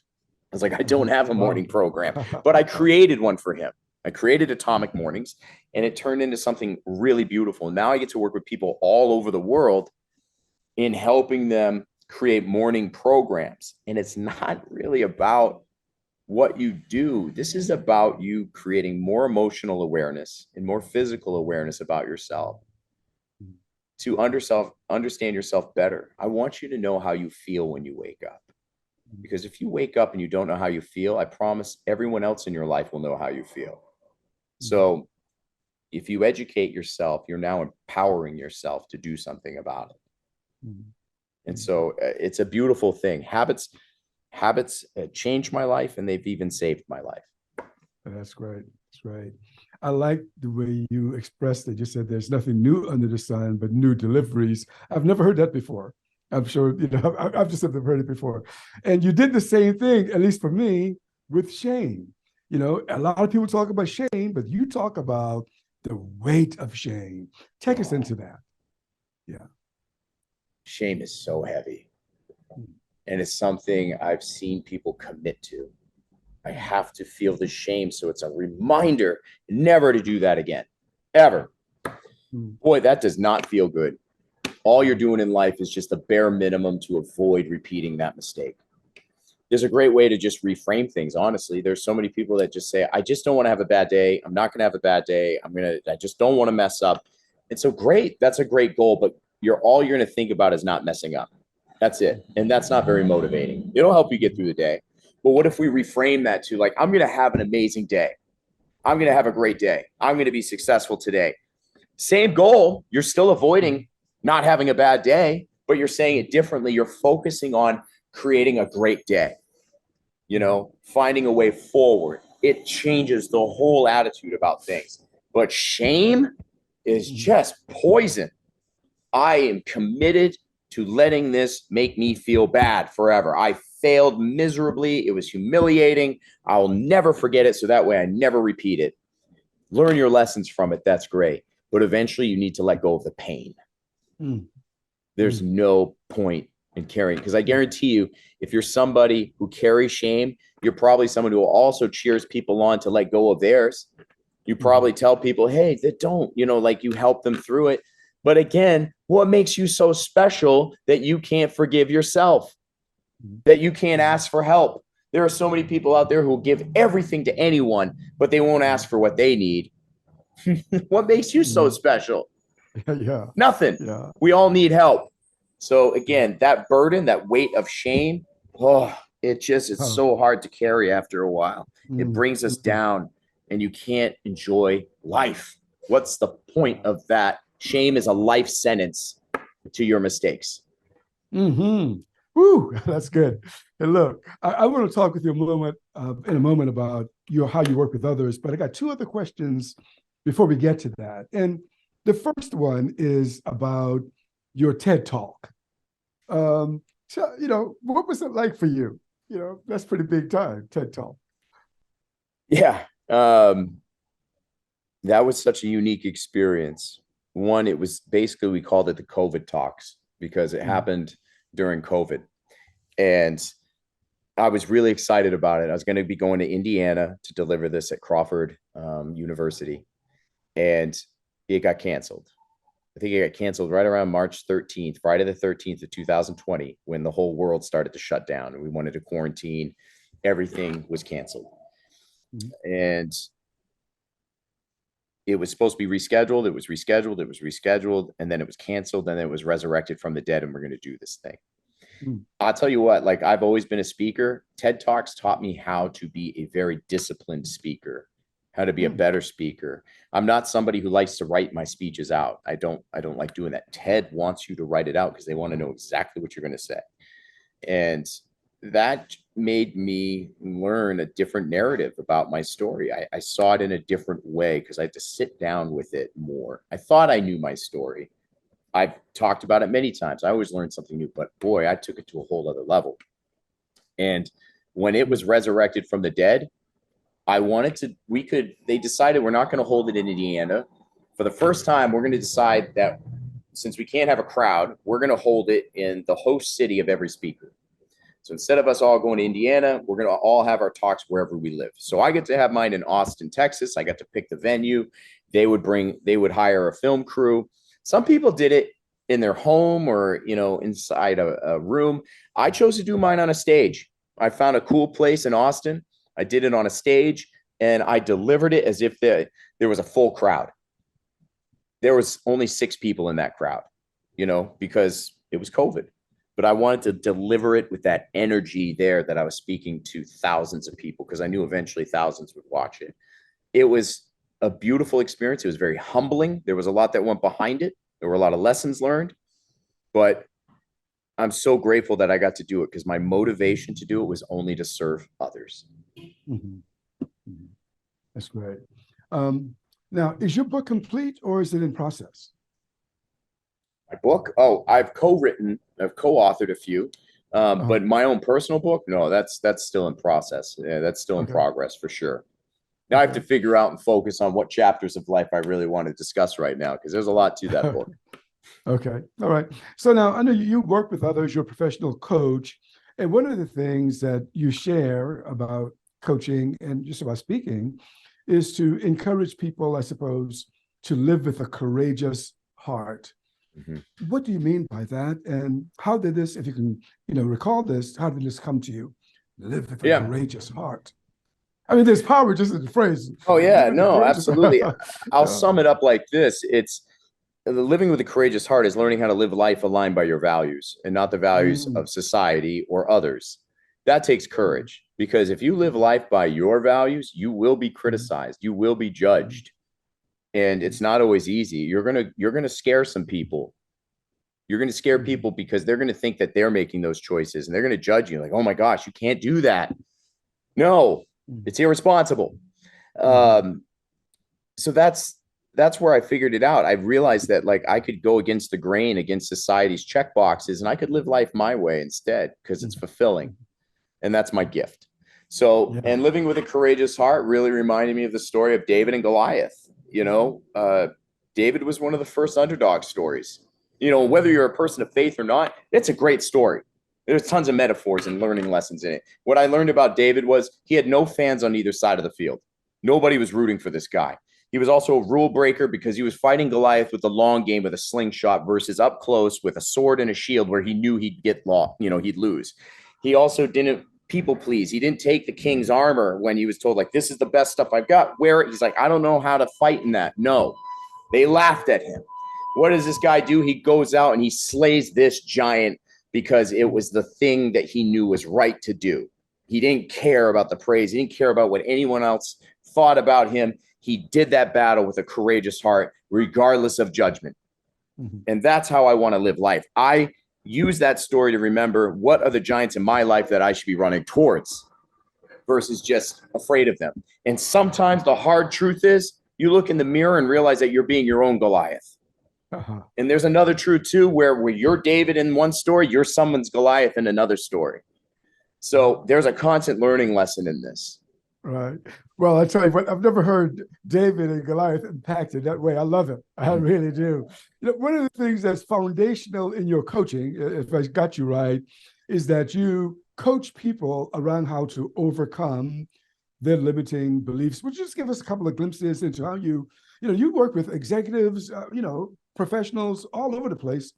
was like, I don't have a morning program, but I created one for him. I created Atomic Mornings, and it turned into something really beautiful. Now I get to work with people all over the world in helping them create morning programs. And it's not really about what you do. This is about you creating more emotional awareness and more physical awareness about yourself to understand yourself better. I want you to know how you feel when you wake up. Because if you wake up and you don't know how you feel, I promise everyone else in your life will know how you feel. So if you educate yourself, you're now empowering yourself to do something about it. And so it's a beautiful thing. Habits changed my life, and they've even saved my life. That's great. That's great. I like the way you expressed it. You said there's nothing new under the sun but new deliveries. I've never heard that before. I'm sure, I've just never heard it before. And you did the same thing, at least for me, with shame. A lot of people talk about shame, but you talk about the weight of shame. Take us into that. Yeah. Shame is so heavy. And it's something I've seen people commit to. I have to feel the shame, so it's a reminder never to do that again, ever. Boy, that does not feel good. All you're doing in life is just the bare minimum to avoid repeating that mistake. There's a great way to just reframe things. Honestly, there's so many people that just say, I just don't want to have a bad day. I'm not going to have a bad day. I just don't want to mess up. And so great. That's a great goal, but all you're going to think about is not messing up. That's it. And that's not very motivating. It'll help you get through the day. But what if we reframe that to like, I'm going to have an amazing day. I'm going to have a great day. I'm going to be successful today. Same goal. You're still avoiding not having a bad day, but you're saying it differently. You're focusing on creating a great day, finding a way forward. It changes the whole attitude about things. But shame is just poison. I am committed to letting this make me feel bad forever. I failed miserably. It was humiliating. I will never forget it. So that way I never repeat it. Learn your lessons from it. That's great. But eventually you need to let go of the pain. There's no point in carrying, because I guarantee you, if you're somebody who carries shame, you're probably someone who also cheers people on to let go of theirs. You probably tell people, hey, they don't, like you help them through it. But again, what makes you so special that you can't forgive yourself, that you can't ask for help? There are so many people out there who will give everything to anyone, but they won't ask for what they need. What makes you so special? Yeah. Nothing. Yeah. We all need help. So again, that burden, that weight of shame, it's Huh. so hard to carry after a while. It Mm, brings us mm, down and you can't enjoy life. What's the point of that? Shame is a life sentence to your mistakes. mm-hmm. Woo, that's good. And look, I want to talk with you in a moment about how you work with others, but I got two other questions before we get to that. And the first one is about your TED Talk. So, what was it like for you? That's pretty big time, TED Talk. Yeah. That was such a unique experience. One, it was basically, we called it the COVID talks because it happened during COVID. And I was really excited about it. I was going to be going to Indiana to deliver this at Crawford University, and it got canceled. I think it got canceled right around March 13th, Friday the 13th of 2020, when the whole world started to shut down and we wanted to quarantine. Everything was canceled. Mm-hmm. And it was supposed to be rescheduled. It was rescheduled. It was rescheduled. And then it was canceled. And then it was resurrected from the dead. And we're going to do this thing. I'll tell you what, like, I've always been a speaker. TED Talks taught me how to be a very disciplined speaker, how to be a better speaker. I'm not somebody who likes to write my speeches out. I don't like doing that. TED wants you to write it out because they want to know exactly what you're going to say. And that made me learn a different narrative about my story. I saw it in a different way because I had to sit down with it more. I thought I knew my story. I've talked about it many times. I always learn something new, but boy, I took it to a whole other level. And when it was resurrected from the dead, they decided we're not going to hold it in Indiana. For the first time, we're going to decide that since we can't have a crowd, we're going to hold it in the host city of every speaker. So instead of us all going to Indiana, we're going to all have our talks wherever we live. So I get to have mine in Austin, Texas. I got to pick the venue. They would hire a film crew. Some people did it in their home or, inside a room. I chose to do mine on a stage. I found a cool place in Austin. I did it on a stage and I delivered it as if there was a full crowd. There was only 6 people in that crowd, because it was COVID. But I wanted to deliver it with that energy there that I was speaking to thousands of people because I knew eventually thousands would watch it. It was a beautiful experience. It was very humbling. There was a lot that went behind it. There were a lot of lessons learned, but I'm so grateful that I got to do it because my motivation to do it was only to serve others. Mm-hmm. Mm-hmm. That's great. Now, is your book complete or is it in process? My book? Oh, I've co-authored a few, but my own personal book, no, that's still in process. Yeah, that's still in progress for sure. Now I have to figure out and focus on what chapters of life I really want to discuss right now because there's a lot to that book. Okay. All right. So now I know you work with others, you're a professional coach. And one of the things that you share about coaching and just about speaking is to encourage people, I suppose, to live with a courageous heart. Mm-hmm. What do you mean by that? And how did this, if you can, recall this, how did this come to you? Live with a courageous heart. I mean, there's power just in the phrase. Oh, yeah, no, absolutely. I'll sum it up like this. It's living with a courageous heart is learning how to live life aligned by your values and not the values of society or others. That takes courage because if you live life by your values, you will be criticized. You will be judged. And it's not always easy. You're going to scare some people. You're going to scare people because they're going to think that they're making those choices and they're going to judge you like, oh my gosh, you can't do that. No, it's irresponsible. So that's where I figured it out. I realized that like I could go against the grain, against society's check boxes, and I could live life my way instead because it's fulfilling. And that's my gift. So, and living with a courageous heart really reminded me of the story of David and Goliath. David was one of the first underdog stories. Whether you're a person of faith or not, it's a great story. There's tons of metaphors and learning lessons in it. What I learned about David was he had no fans on either side of the field. Nobody was rooting for this guy. He was also a rule breaker because he was fighting Goliath with the long game with a slingshot versus up close with a sword and a shield where he knew he'd get lost, he'd lose. He also didn't people please. He didn't take the king's armor when he was told, like, this is the best stuff I've got. Wear it. He's like, I don't know how to fight in that. No, they laughed at him. What does this guy do? He goes out and he slays this giant because it was the thing that he knew was right to do. He didn't care about the praise. He didn't care about what anyone else thought about him. He did that battle with a courageous heart, regardless of judgment. Mm-hmm. And that's how I want to live life. I use that story to remember what are the giants in my life that I should be running towards versus just afraid of them. And sometimes the hard truth is you look in the mirror and realize that you're being your own Goliath. Uh-huh. And there's another truth too, where you're David in one story, you're someone's Goliath in another story. So there's a constant learning lesson in this. Right. Well, I tell you what, I've never heard David and Goliath impacted that way. I love it. I really do. You know, one of the things that's foundational in your coaching, if I got you right, is that you coach people around how to overcome their limiting beliefs. Would you just give us a couple of glimpses into how you work with executives, professionals all over the place.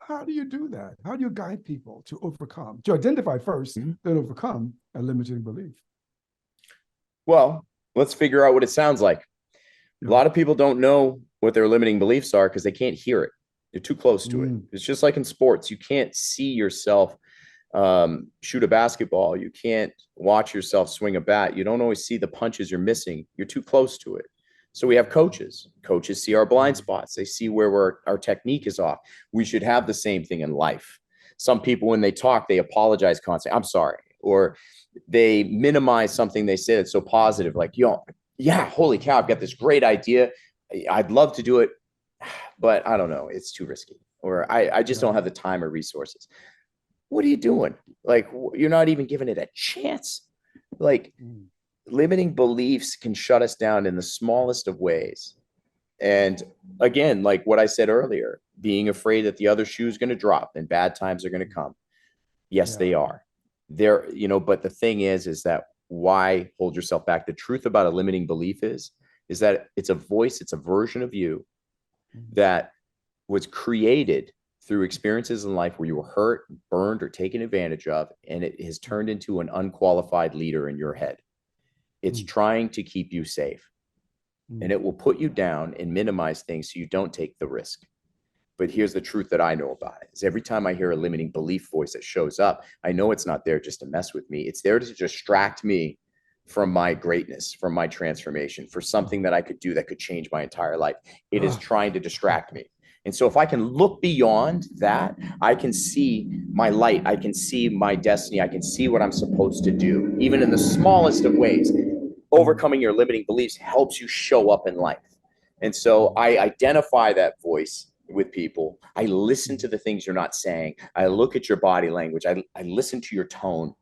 How do you do that? How do you guide people to identify first, then overcome a limiting belief? Well, let's figure out what it sounds like. A lot of people don't know what their limiting beliefs are because they can't hear it. You're too close to it. It's just like in sports. You can't see yourself shoot a basketball. You can't watch yourself swing a bat. You don't always see the punches you're missing. You're too close to it. So we have coaches. Coaches see our blind spots. They see where our technique is off. We should have the same thing in life. Some people, when they talk, they apologize constantly. I'm sorry. Or they minimize something they say that's so positive. Like, yeah, holy cow, I've got this great idea. I'd love to do it, but I don't know. It's too risky. Or I just don't have the time or resources. What are you doing? Like, you're not even giving it a chance. Like, limiting beliefs can shut us down in the smallest of ways. And again, like what I said earlier, being afraid that the other shoe is going to drop and bad times are going to come. Yes, they are. But the thing is that why hold yourself back? The truth about a limiting belief is that it's a voice, it's a version of you that was created through experiences in life where you were hurt, burned, or taken advantage of, and it has turned into an unqualified leader in your head. It's trying to keep you safe, and it will put you down and minimize things so you don't take the risk. But here's the truth that I know about it is every time I hear a limiting belief voice that shows up, I know it's not there just to mess with me. It's there to distract me from my greatness, from my transformation, for something that I could do that could change my entire life. It is trying to distract me. And so if I can look beyond that, I can see my light. I can see my destiny. I can see what I'm supposed to do, even in the smallest of ways. Overcoming your limiting beliefs helps you show up in life. And so I identify that voice with people. I listen to the things you're not saying. I look at your body language. I listen to your tone,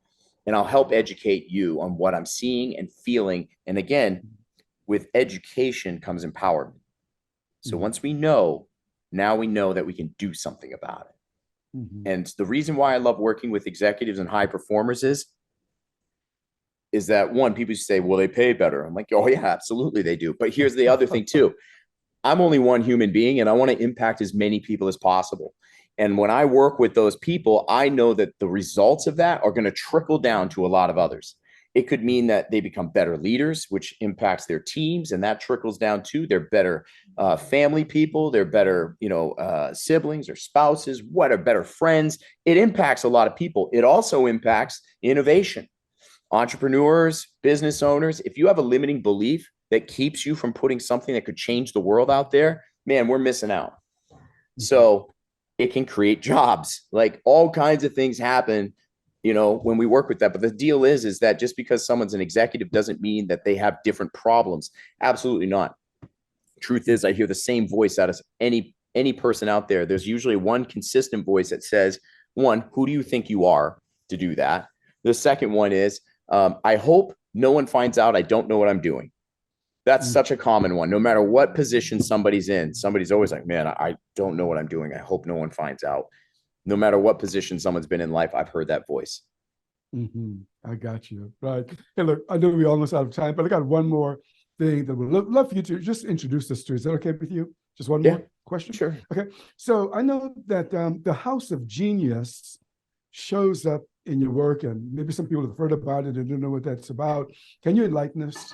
and I'll help educate you on what I'm seeing and feeling. And again, with education comes empowerment. So once we know, now we know that we can do something about it. And the reason why I love working with executives and high performers is that one, people say, well, they pay better. I'm like, oh yeah, absolutely they do. But here's the other thing too. I'm only one human being, and I want to impact as many people as possible. And when I work with those people, I know that the results of that are going to trickle down to a lot of others. It could mean that they become better leaders, which impacts their teams, and that trickles down to they're better family people, they're better, siblings or spouses, what are better friends. It impacts a lot of people. It also impacts innovation. Entrepreneurs, business owners, if you have a limiting belief that keeps you from putting something that could change the world out there, man, we're missing out. So it can create jobs, like all kinds of things happen, when we work with that. But the deal is that just because someone's an executive doesn't mean that they have different problems. Absolutely not. Truth is, I hear the same voice out of any person out there. There's usually one consistent voice that says, one, who do you think you are to do that? The second one is, I hope no one finds out I don't know what I'm doing. That's such a common one. No matter what position somebody's in, somebody's always like, man, I don't know what I'm doing. I hope no one finds out. No matter what position someone's been in life, I've heard that voice. I got you. Right. Hey, look, I know we're almost out of time, but I got one more thing that would love for you to just introduce us to. Is that okay with you? Just one more question? Sure. Okay. So I know that the House of Genius shows up in your work, and maybe some people have heard about it and don't know what that's about. Can you enlighten us?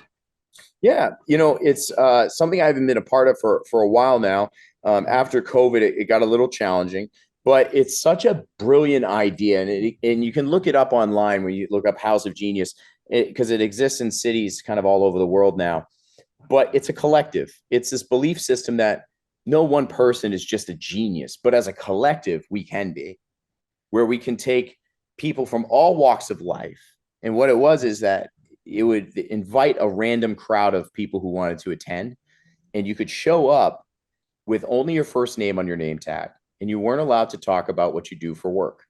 Yeah, it's something I haven't been a part of for a while now. After COVID, it got a little challenging, but it's such a brilliant idea, and you can look it up online when you look up House of Genius, because it exists in cities kind of all over the world now. But it's a collective. It's this belief system that no one person is just a genius, but as a collective, we can be, where we can take people from all walks of life. And what it was is that it would invite a random crowd of people who wanted to attend, and you could show up with only your first name on your name tag, and you weren't allowed to talk about what you do for work.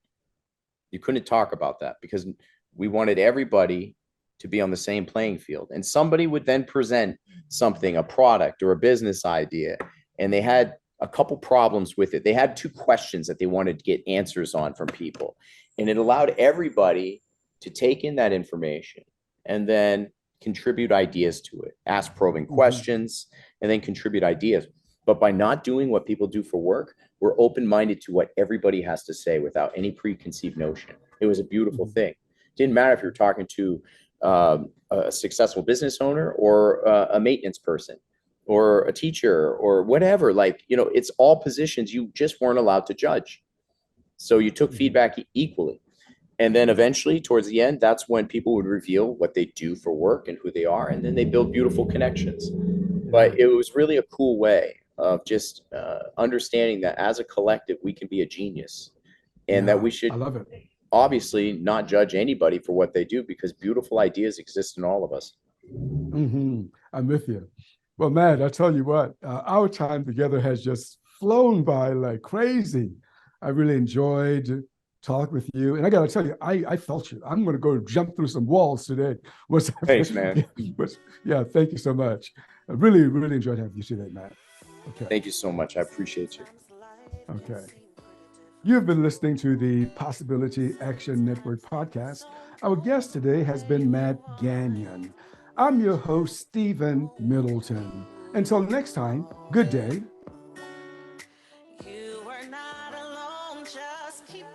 You couldn't talk about that because we wanted everybody to be on the same playing field. And somebody would then present something, a product or a business idea, and they had a couple problems with it. They had 2 questions that they wanted to get answers on from people, and it allowed everybody to take in that information and then contribute ideas to it, ask probing questions, and then contribute ideas. But by not doing what people do for work, we're open-minded to what everybody has to say without any preconceived notion. It was a beautiful thing. It didn't matter if you were talking to a successful business owner or a maintenance person or a teacher or whatever. Like, it's all positions. You just weren't allowed to judge. So you took feedback equally. And then eventually, towards the end, that's when people would reveal what they do for work and who they are. And then they build beautiful connections. But it was really a cool way of just understanding that as a collective, we can be a genius, and that we should, I love it. obviously, not judge anybody for what they do, because beautiful ideas exist in all of us. I'm with you. Well, Matt, I tell you what, our time together has just flown by like crazy. I really enjoyed talking with you. And I got to tell you, I felt you. I'm going to go jump through some walls today. Thanks, man. Yeah, thank you so much. I really, really enjoyed having you today, Matt. Okay. Thank you so much. I appreciate you. Okay. You've been listening to the Possibility Action Network podcast. Our guest today has been Matt Gagnon. I'm your host, Stephen Middleton. Until next time, good day. You are not alone, just keep